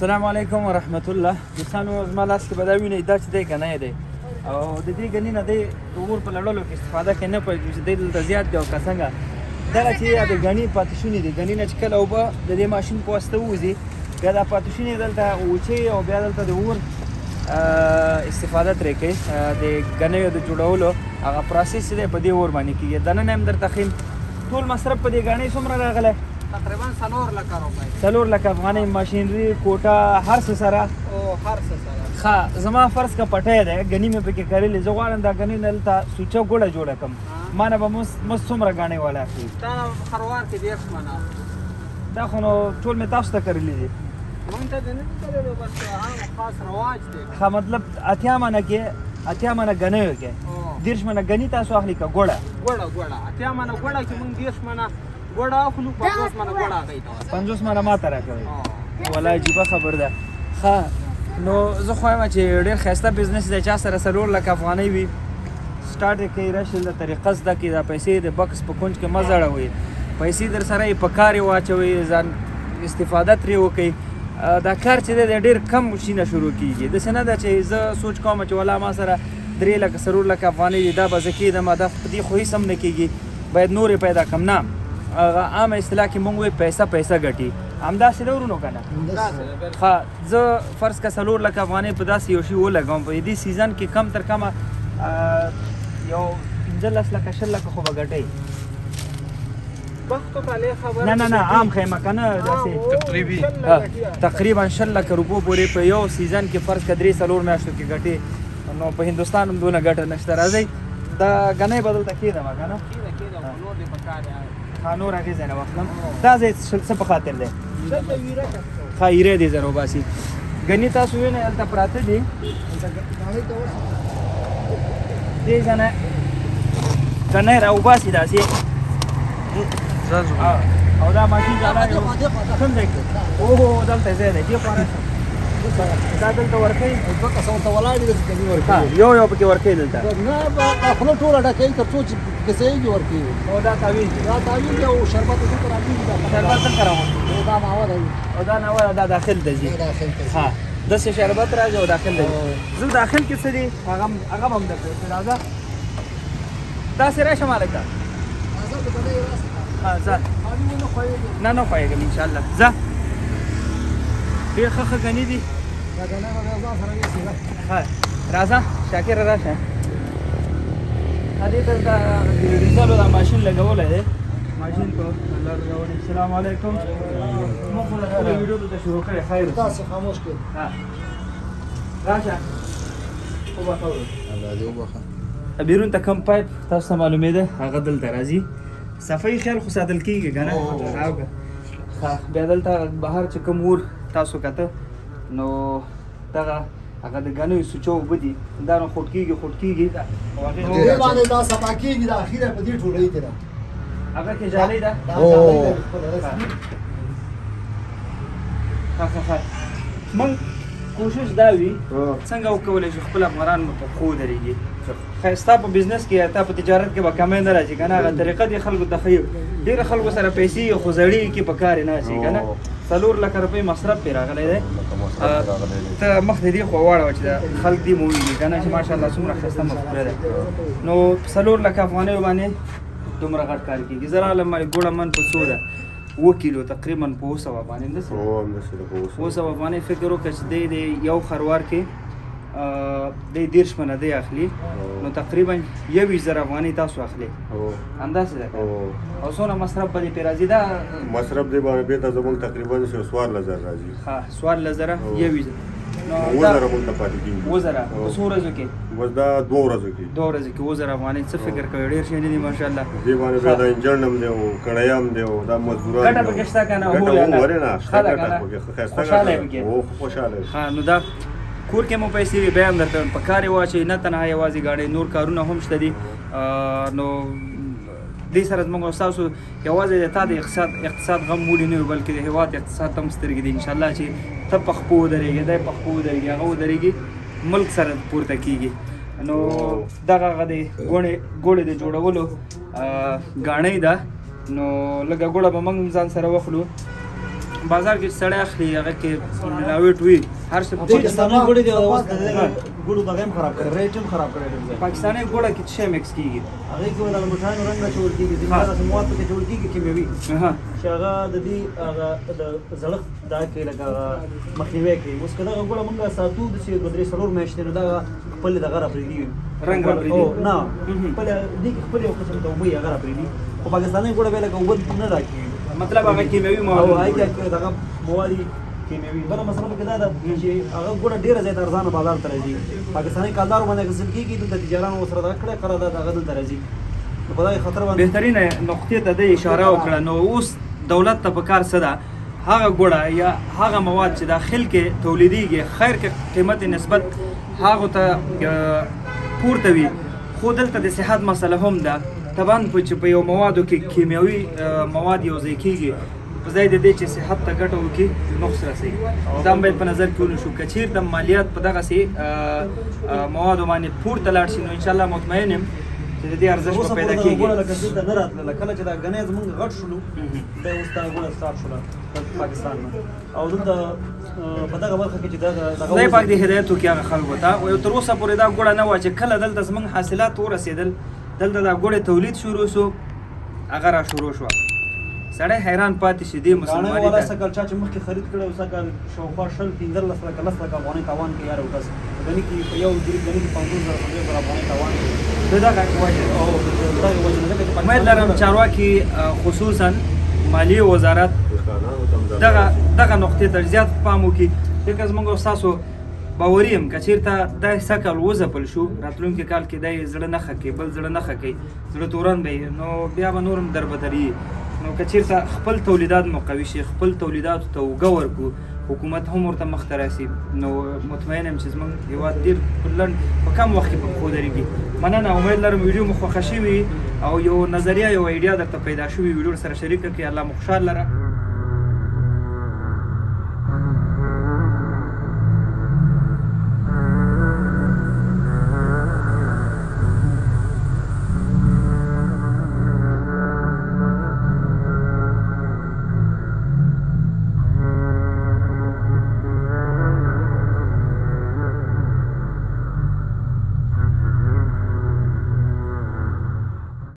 السلام علیکم ورحمت الله. دوستانو زما لاس کې به دا وینئ دا چې دی ګنی دی او د دې ګني نه دی د اور په لړلو کې استفاده کوي نه پوهېږي چې دی دلته زیات دی او که څنګه دغه چې د ګني پاتې شوني دي ګني نه چې کله اوبه د دې ماشین په واسطه ووځي بیا دا پاتې شوني دلته وچوي او بیا دلته د اور استفاده ترې کوي د ګنیو د جوړولو هغه پروسس چې دی په دې اور باندې کېږي دننه هم درته ښیم ټول مصرف په دې ګاڼۍ څومره راغلی تقریبا 4 لک روپۍ 4 لک افغانۍ ماشینري کوټه هر څه سره هر څه سره ښه زما فرض که پټی دی ګني مې پکې کرلې زه غواړم دا ګني نه دلته سوچه ګوړه جوړه کړم ما نه به مست څومره ګاڼۍ والا اخلي دا خروار کې 10 منه دا خو نو ټول مې تاسو ته کرلي دي مونږ ته نه دي کرلي بس هغه خاص رواج دی ښه مطلب اتیا منه ګنیو کې 10 منه ګني تاسو اخلي که ګوړه اتیا منه ګوړه کې مونږ 10 منه ګوړه اخلو 50 منه ګوړه هغوی ته 50 منه ما ته راکوئ والله عجیبه خبر ده ښه نو زه خو وایم چې ډېر ښایسته بزنس دی چا سره 4 لک افغانۍ وي سټارټ یې کوي راشي د طریقه زده کړي دا پیسې د بکس په کونج کې مه زړوئ پیسې در سره یې په کار یې واچوئ ځان استفاده ترې وکړئ دا کار چې دی ډېر کم شي نه شروع کېږي داسې نه ده چې زه سوچ کوم چې والله ما سره 3 لک 4 لک افغانۍ دي دا به زه کېدم دا په دې خو هېڅ هم نه کېږي باید نورې پیدا کړم نه هغه عامه اصطلاح کې مونږ وایو پیسه ګټي همداسې ده ورونو که نه ښه زه فرض که 4 لک افغانۍ په داسې یو شي ولګوم په دې سیزن کې کم تر کمه یو 15 لکه 20 لکه خو به ګټئ نه عام خیمه که نه داسې تقریبا 20 لکه روپو پورې په یو سیزن کې فرض که 3-4 میاشتو کې ګټې نو په هندوستان هم دونه ګټه نشته راځئ دا ګنۍ به دلته کېدم که نه نور هغې ځای نه واخلم دا ځای څه په خاطر دی ښه ایره دې ځای راوباسي ګني تاسو وینئ هلته پراته دي دې ځای نه ګنۍ راوباسي داسې او دا ماشین جالا کوم ځای کې اوهو دلته ځای دی دې خوا دا دلته ورکوي یو پکې ورکوي دلته نه خوله ټوله ډکوي تر څو چې کسیږي ورکوي او دا تعویض دی او شربت دلته راځي شربت څنګه راوړي دا ناوه دی او دا ناوه دا داخل ته ځي ها داسې شربت راځي او داخل ته ځي زه داخل کې څه دي هغه هم درته راځه داسې راشه مالک ته ها ځه نه خوښېږم انشاءالله ځه ډېر ښه ګني دي راځه شاکر راشه دې ته د ډیزلو دا ماشین لګولی دی ماشین په لار لګولی السلام علیکم موږ خو د خپلو ویډیو دلته شروع کړی خیر تاسې خاموش کړئ راشه وبخه بیرون ته کم پایپ تاسو ته معلومېده هغه دلته راځي صفایي خیال خو ساتل کېږي که نه بیا دلته بهر چې کوم اور تاسو کته نو دغه هغه د ګنیو سوچه اوبه دي دا نو خوټ کېږي دې باندې دا صفا کېږي دا اخیره په دې ټولۍ کې ده هغه کې جالۍ ده ښه موږ کوشش دا وي څنګه وکولی شو خپل افغانان مو په پښو ودرېږي ښایسته په بزنس کې تا په تجارت کې به کمی نه راځي که نه هغه طریقه دې خلکو ته ښیي ډېرو خلکو سره پیسې خو زړې کې په کار یې نه اچوي که نه 4 لکه روپۍ مصرف پرې راغلی دی ته مخ د دې خوا واړوه چې خلک دې مو وویني که نه چې ماشاءالله څومره ښایسته مفکوره ده نو 4 لکه افغانیو باندې دومره غټ کار کېږي زه راغلم ګوړه من په څو ده 2 کیلو تقریبا په 200 افغانۍ 200 افغانۍ فکر وکړه چې دی د یو خروار کې دی 10 منه دی اخلي نو تقریبا 21,000 افغانۍ تاسو اخلي همداسې ده او څونه مصرف به دې پرې راځي دا مصرف دې باندې بېرته زموږ تقریبا 14,000 راځي ښه 14,000 21,000 نو 2,000 مونږ ته پاتې کېږي 2,000 په څو ورځو کې بس دا 2 ورځو کې 2,000 افغانۍ څه فکر کوي ډېر شی نه دي ماشاءالله دې باندې بیا د انجن هم دی او کړی هم دی او دا مزدوران ګټه پکې شته که نه هو یا نه ورې نه شته ګټه پکې خوشحاله یې پکې خوشحاله ښه نو دا کور کې مو پیسې وي بیا هم درته په کار یې واچوئ نه تنها یوازې ګاډۍ نور کارونه هم شته دي نو دې سره زموږ او ستاسو یوازې د تا د اقتصاد غم وړي نه وي بلکې د هېواد اقتصاد ته هم سترګې دي انشاءالله چې ته په خپو ودرېږې دی په خپو ودرېږي هغه ودرېږي ملک سره پورته کېږي نو دغه هغه د ګوړې د جوړولو ګاڼۍ ده نو لږه ګوړه به موږ ځان سره واخلو بازار کې سړی اخلي هغه کې ملاوټ وي هر څه پاکستاني ګوړې دی اوس د ګوړو دغه هم خراب کړی ریټ هم خراب کړی دی پاکستاني ګوړه کې څه مکس کیږي هغه کې د مټانو رنگ راچول کیږي د هغه مواد په کې جوړ کیږي کیمیاوي چې هغه د دې هغه د زړښت دا کې لکه مخنیوي کوي اوس کله ګوړه مونږه ساتو د 3-4 میاشتې نه دا خپل دغه راپریدي رنگ راپریدي نه خپل دې خپل یو قسم ته وبې هغه راپریدي خو پاکستاني ګوړه به لکه وبد نه راکېږي مطلب هغه کیمیاوي مواد او هغه کې دغه مواد کیمیاوي بل مسله کې دا ده چې هغه ګوړه ډیره زیات ارزانه بازار ته راځي پاکستاني کالدار باندې غسل کیږي د تجارانو سره دا کړه قرارداد هغه دلته راځي په خدای خطر باندې بهترینه نقطې ته د اشاره وکړه نو اوس دولت ته په کار څه ده هغه ګوړه یا هغه مواد چې داخل کې تولیدیږي خیر کې قیمت نسبت هغه ته پورته وي خو دلته د صحت مسله هم ده طبعا په یو موادو کې کیمیاوي مواد یو ځای کېږي په ځای د دې چې صحت ته ګټه وکړي نقص رسوي دا باید په نظر کې ونیسو که چېرته مالیات په دغسې موادو باندې پورته لاړ شي نو انشاءالله مطمئن یم چې د دې ارزښت به پیدا کېږي ګوړه لکه دلته نه راتلله کله چې دا ګنی زمونږ غټ شولو دا اوس دا ګوړه سټارټ شوله پاکستان نه او دلته په دغه برخه کې چې خدای پاک دې هدایت وکړي هغه خلکو ته او تر اوسه پورې دا ګوړه نه وه چې کله دلته زمونږ حاصلات ورسېدل دلته دا ګوړې تولید شروع شو هغه را شروع شوه سړی حیران پاتې شي دې مسلماني ته سکل چا چې مخکې خرید کړی او سکل شاوخوا 15 لکه افغانۍ تاوان کوي یاره وکس غني کې په یو ګریب غني کې 15,000 افغانۍ تاوان کوي دغه وجه امید لرم چارواکي خصوصا مالیې وزارت دغه نقطې ته زیات پام وکړي ځکه زموږ او ستاسو باوري یم که چېرته دا سږ کال وځپل شو راتلونکي کال کې دی زړه نښه کوي بل زړه نښه کوي زړه تورن به نو بیا به نور هم دربدري نو که چېرته خپل تولیدات مو قوي شي خپل تولیداتو ته اوږه ورکړو حکومت هم ورته مخته راسي نو مطمئن یم چې زموږ هېواد ډېر په کم وخت کې په پښو درېږي مننه امید لرم ویډیو مو خوښه شوي او یو نظریه یو ایډیا درته پیدا شوي ویډیو سره شریکه کړئ الله مو خوشحال لره